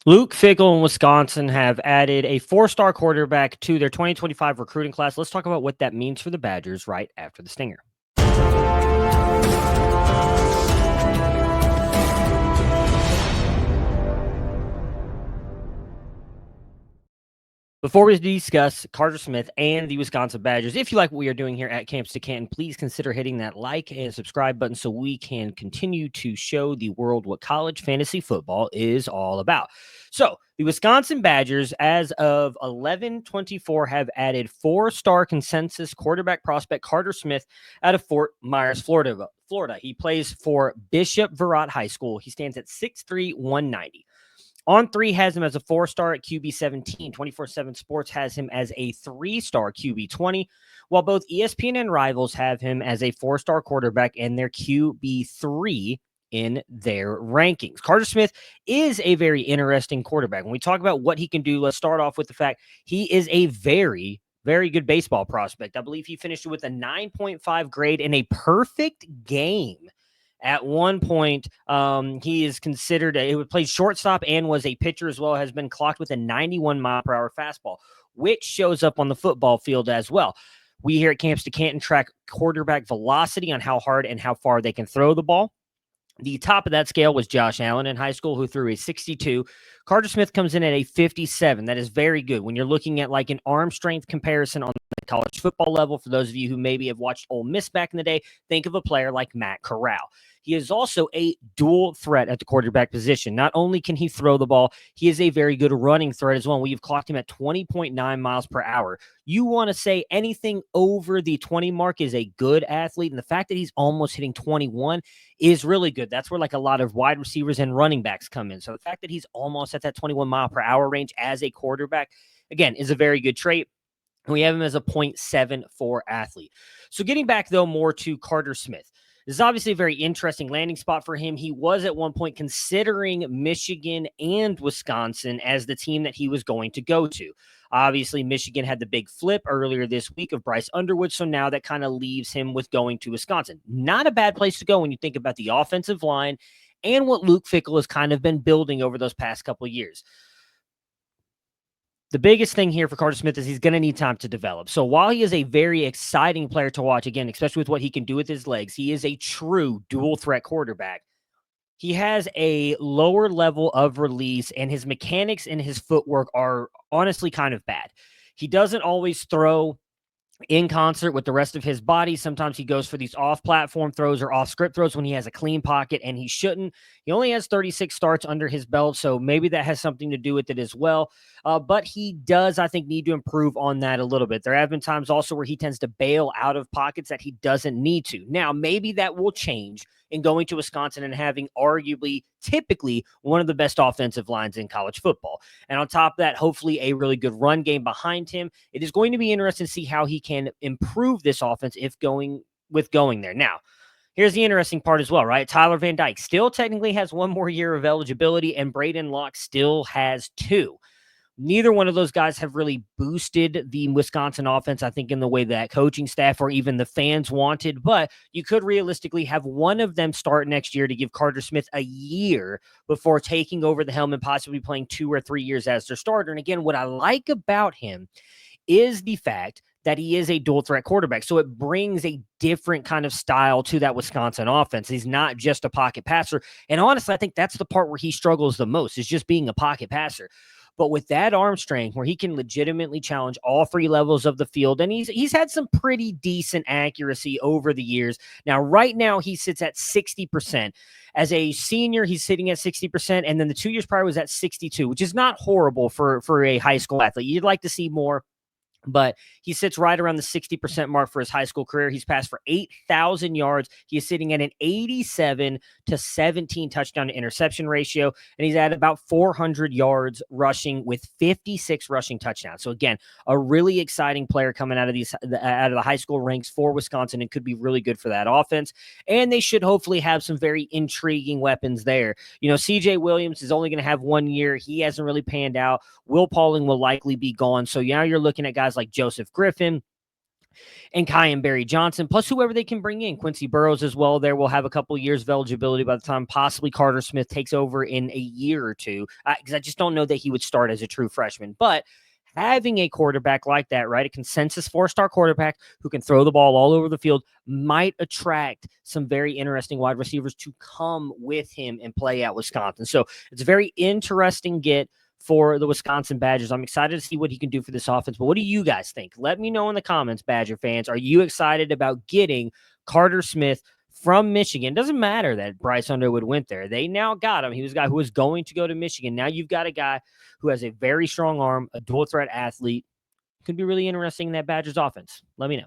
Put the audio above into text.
Luke Fickell and Wisconsin have added a four-star quarterback to their 2025 recruiting class. Let's talk about what that means for the Badgers right after the stinger. Before we discuss Carter Smith and the Wisconsin Badgers, if you like what we are doing here at Campus to Canton, please consider hitting that like and subscribe button so we can continue to show the world what college fantasy football is all about. So, the Wisconsin Badgers, as of 11/24, have added four-star consensus quarterback prospect Carter Smith out of Fort Myers, Florida. He plays for Bishop Verrett High School. He stands at 6'3", 190. On3 has him as a four-star at QB 17. 24/7 Sports has him as a three-star QB 20, while both ESPN and Rivals have him as a four-star quarterback and their QB 3 in their rankings. Carter Smith is a very interesting quarterback. When we talk about what he can do, let's start off with the fact he is a very, very good baseball prospect. I believe he finished with a 9.5 grade in a perfect game. At one point, he is considered, it played shortstop and was a pitcher as well, has been clocked with a 91-mile-per-hour fastball, which shows up on the football field as well. We here at Camps to Canton track quarterback velocity on how hard and how far they can throw the ball. The top of that scale was Josh Allen in high school, who threw a 62. Carter Smith comes in at a 57. That is very good. When you're looking at like an arm strength comparison on the college football level, for those of you who maybe have watched Ole Miss back in the day, think of a player like Matt Corral. He is also a dual threat at the quarterback position. Not only can he throw the ball, he is a very good running threat as well. We've clocked him at 20.9 miles per hour. You want to say anything over the 20 mark is a good athlete, and the fact that he's almost hitting 21 is really good. That's where like a lot of wide receivers and running backs come in. So the fact that he's almost at that 21-mile-per-hour range as a quarterback, again, is a very good trait. We have him as a 0.74 athlete. So getting back, though, more to Carter Smith. This is obviously a very interesting landing spot for him. He was at one point considering Michigan and Wisconsin as the team that he was going to go to. Obviously, Michigan had the big flip earlier this week of Bryce Underwood, so now that kind of leaves him with going to Wisconsin. Not a bad place to go when you think about the offensive line and what Luke Fickell has kind of been building over those past couple of years. The biggest thing here for Carter Smith is he's going to need time to develop. So while he is a very exciting player to watch, again, especially with what he can do with his legs, he is a true dual threat quarterback. He has a lower level of release, and his mechanics and his footwork are honestly kind of bad. He doesn't always throw in concert with the rest of his body. Sometimes he goes for these off-platform throws or off-script throws when he has a clean pocket, and he shouldn't. He only has 36 starts under his belt, so maybe that has something to do with it as well. But he does, I think, need to improve on that a little bit. There have been times also where he tends to bail out of pockets that he doesn't need to. Now, maybe that will change in going to Wisconsin and having arguably, typically, one of the best offensive lines in college football. And on top of that, hopefully a really good run game behind him. It is going to be interesting to see how he can improve this offense if going there. Now, here's the interesting part as well, right? Tyler Van Dyke still technically has one more year of eligibility, and Braden Locke still has 2. Neither one of those guys have really boosted the Wisconsin offense, I think, in the way that coaching staff or even the fans wanted. But you could realistically have one of them start next year to give Carter Smith a year before taking over the helm and possibly playing 2 or 3 years as their starter. And again, what I like about him is the fact that he is a dual threat quarterback. So it brings a different kind of style to that Wisconsin offense. He's not just a pocket passer. And honestly, I think that's the part where he struggles the most, is just being a pocket passer. But with that arm strength where he can legitimately challenge all 3 levels of the field, and he's had some pretty decent accuracy over the years. Now, right now, he sits at 60%. As a senior, he's sitting at 60%, and then the 2 years prior was at 62, which is not horrible for a high school athlete. You'd like to see more, but he sits right around the 60% mark for his high school career. He's passed for 8,000 yards. He is sitting at an 87-17 touchdown to interception ratio, and he's at about 400 yards rushing with 56 rushing touchdowns. So again, a really exciting player coming out of the high school ranks for Wisconsin, and could be really good for that offense. And they should hopefully have some very intriguing weapons there. You know, CJ Williams is only going to have 1 year. He hasn't really panned out. Will Pauling will likely be gone. So now you're looking at guys like Joseph Griffin, and Barry Johnson, plus whoever they can bring in. Quincy Burrows as well. There will have a couple years of eligibility by the time possibly Carter Smith takes over in a year or two, because I just don't know that he would start as a true freshman. But having a quarterback like that, right, a consensus 4-star quarterback who can throw the ball all over the field might attract some very interesting wide receivers to come with him and play at Wisconsin. So it's a very interesting get for the Wisconsin Badgers. I'm excited to see what he can do for this offense. But what do you guys think? Let me know in the comments, Badger fans. Are you excited about getting Carter Smith from Michigan? Doesn't matter that Bryce Underwood went there. They now got him. He was a guy who was going to go to Michigan. Now you've got a guy who has a very strong arm, a dual threat athlete. Could be really interesting in that Badgers offense. Let me know.